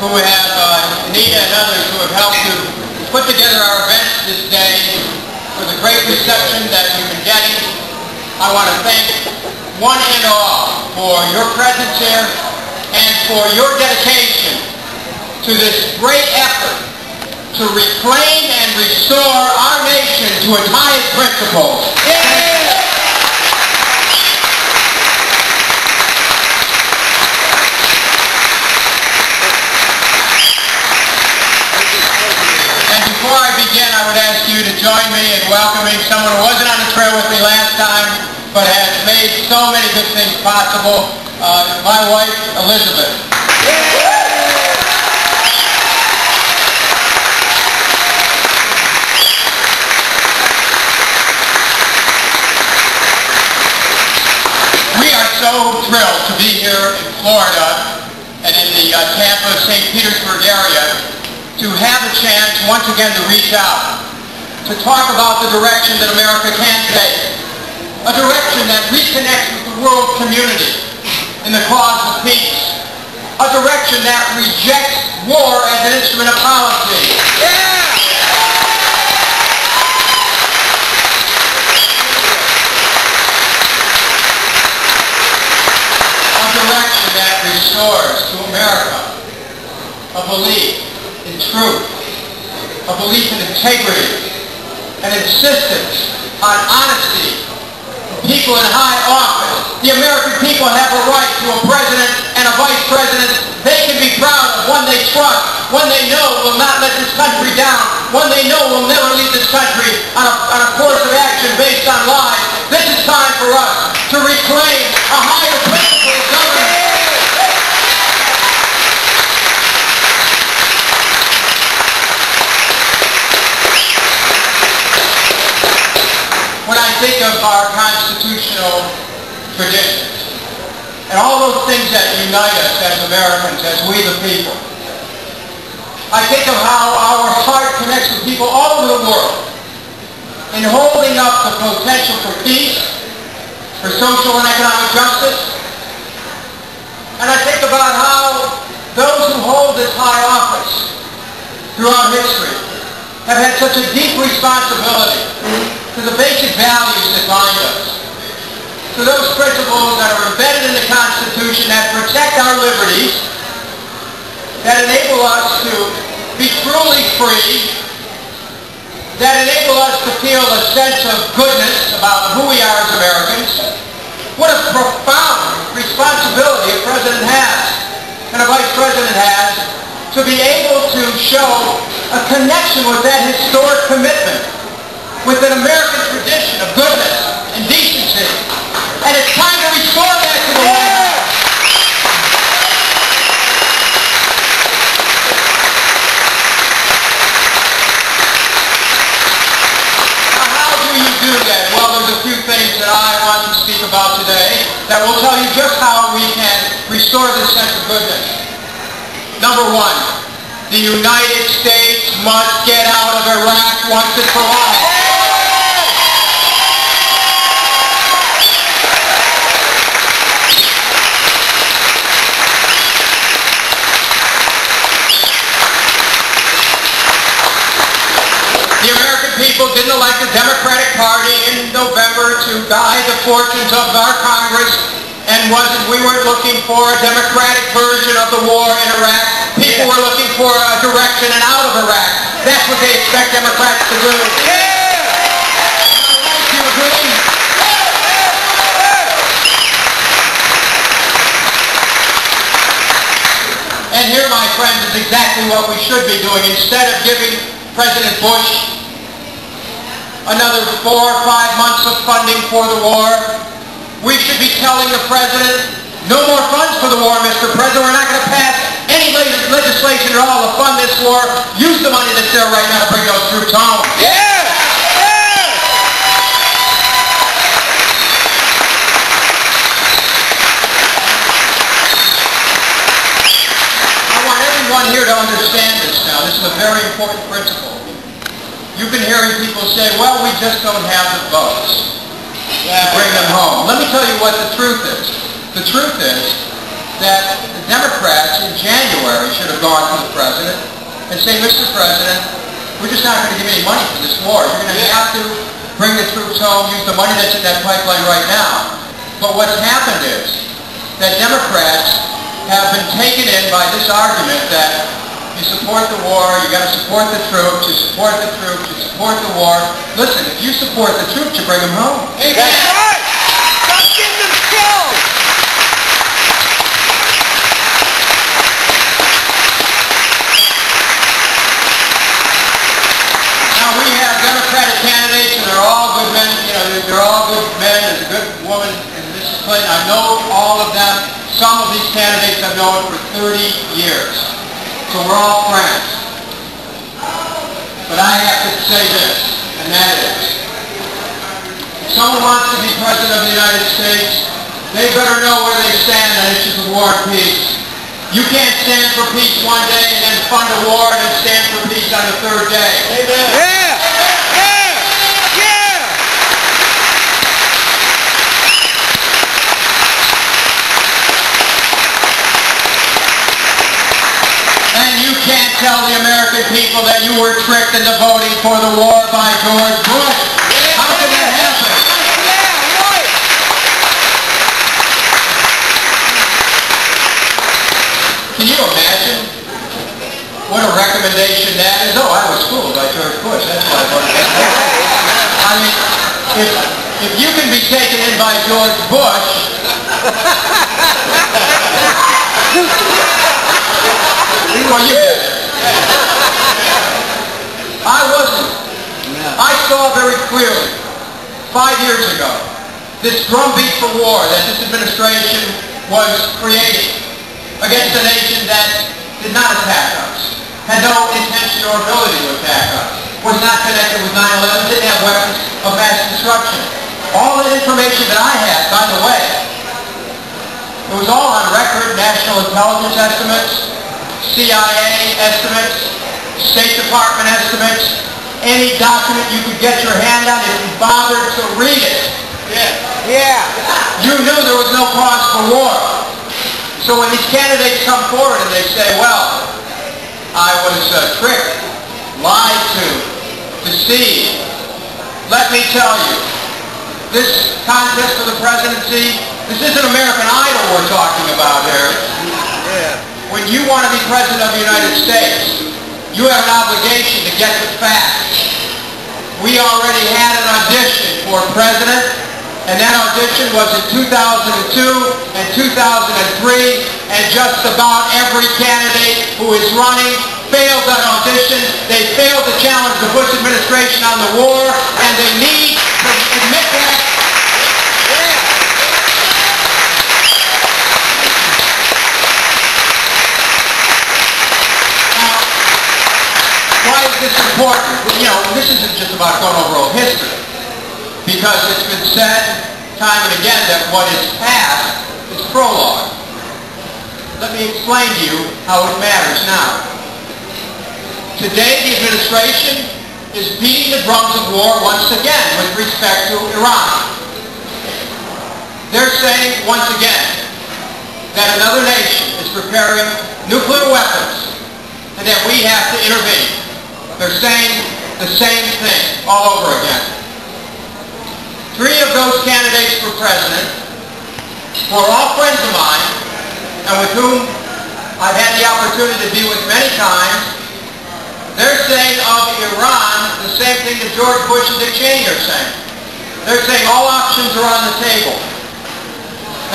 who have, Anita and others who have helped to put together our events this day, for the great reception that we've been getting. I want to thank one and all for your presence here and for your dedication to this great effort to reclaim and restore our nation to its highest principles. And before I begin, I would ask you to join me in welcoming someone who wasn't on the trail with me last time, but has made so many good things possible, my wife, Elizabeth. We are so thrilled to be here in Florida and in the Tampa, St. Petersburg area to have a chance once again to reach out, to talk about the direction that America can take, a direction that reconnects with the world community in the cause of peace, a direction that rejects war as an instrument of policy. A direction that restores to America a belief in truth, a belief in integrity, an insistence on honesty. People in high office, the American people have a right to a president and a vice president they can be proud of, one they trust, one they know will not let this country down, one they know will never lead this country on a course of action based on lies. This is time for us to reclaim a higher principle of government. When I think of our constitutional traditions and all those things that unite us as Americans, as we the people, I think of how our heart connects with people all over the world in holding up the potential for peace, for social and economic justice. And I think about how those who hold this high office throughout history have had such a deep responsibility to the basic values that bind us, to those principles that are embedded in the Constitution that protect our liberties, that enable us to be truly free, that enable us to feel a sense of goodness about who we are as Americans. What a profound responsibility a president has and a vice president has to be able to show a connection with that historic commitment, with an American tradition of goodness and decency. And it's time to restore that to the White House. Now, how do you do that? Well, there's a few things that I want to speak about today that will tell you just how we can restore this sense of goodness. Number one, the United States must get out of Iraq once and for all. The American people didn't elect the Democratic Party in November to guide the fortunes of our Congress, and we weren't looking for a democratic version of the war in Iraq. People were looking for a direction and out of Iraq. That's what they expect Democrats to do. Do you agree? And here, my friends, is exactly what we should be doing. Instead of giving President Bush another 4 or 5 months of funding for the war, we should be telling the president, no more funds for the war, Mr. President. We're not going to pass any legislation at all to fund this war. Use the money that's there right now to bring those troops home. I want everyone here to understand this now. This is a very important principle. You've been hearing people say, well, we just don't have the votes to bring them home. Let me tell you what the truth is. The truth is that the Democrats in January should have gone to the President and say, Mr. President, we're just not going to give any money for this war. You're going to have to bring the troops home, use the money that's in that pipeline right now. But what's happened is that Democrats have been taken in by this argument that you support the war, you got to support the troops, you support the troops, you support the war. Listen, if you support the troops, you bring them home. Amen. That's right! Stop getting them killed! Now we have Democratic candidates and they're all good men, they're all good men. There's a good woman in Mrs. Clinton. I know all of them. Some of these candidates I've known for 30 years. So we're all friends. But I have to say this, and that is, if someone wants to be President of the United States, they better know where they stand on issues of war and peace. You can't stand for peace one day and then fund a war and then stand for peace on the third day. Amen. Yeah! Yeah! Yeah! And you can't tell the American people that you were tricked into voting for the war by George Bush. How can that happen? Yeah, right! Can you imagine what a recommendation that is? Oh, I was fooled by George Bush. That's why I voted for him. I mean, if you can be taken in by George Bush, well, you get it. I wasn't. I saw very clearly, 5 years ago, this drumbeat for war that this administration was creating against a nation that did not attack us, had no intention or ability to attack us, was not connected with 9/11, didn't have weapons of mass destruction. All the information that I had, by the way, it was all on record, national intelligence estimates, CIA estimates, State Department estimates, any document you could get your hand on if you bothered to read it. Yeah. You knew there was no cause for war. So when these candidates come forward and they say, well, I was tricked, lied to, deceived, let me tell you, this contest for the presidency, this isn't American Idol we're talking about here. Yeah. When you want to be President of the United States, you have an obligation to get the facts. We already had an audition for President, and that audition was in 2002 and 2003, and just about every candidate who is running failed that audition. They failed to challenge the Bush administration on the war, and they need to admit that. Why is this important? This isn't just about going over old history, because it's been said time and again that what is past is prologue. Let me explain to you how it matters now. Today, the administration is beating the drums of war once again with respect to Iran. They're saying once again that another nation is preparing nuclear weapons and that we have to intervene. They're saying the same thing all over again. 3 of those candidates for president, who are all friends of mine, and with whom I've had the opportunity to be with many times, they're saying of Iran the same thing that George Bush and Dick Cheney are saying. They're saying all options are on the table.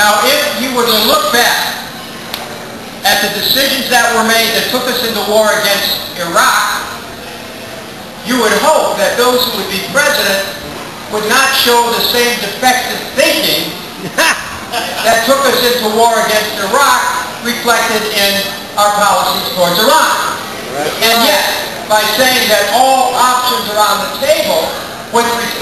Now, if you were to look back at the decisions that were made that took us into war against Iraq, you would hope that those who would be president would not show the same defective thinking that took us into war against Iraq reflected in our policies towards Iran. And yet, by saying that all options are on the table with respect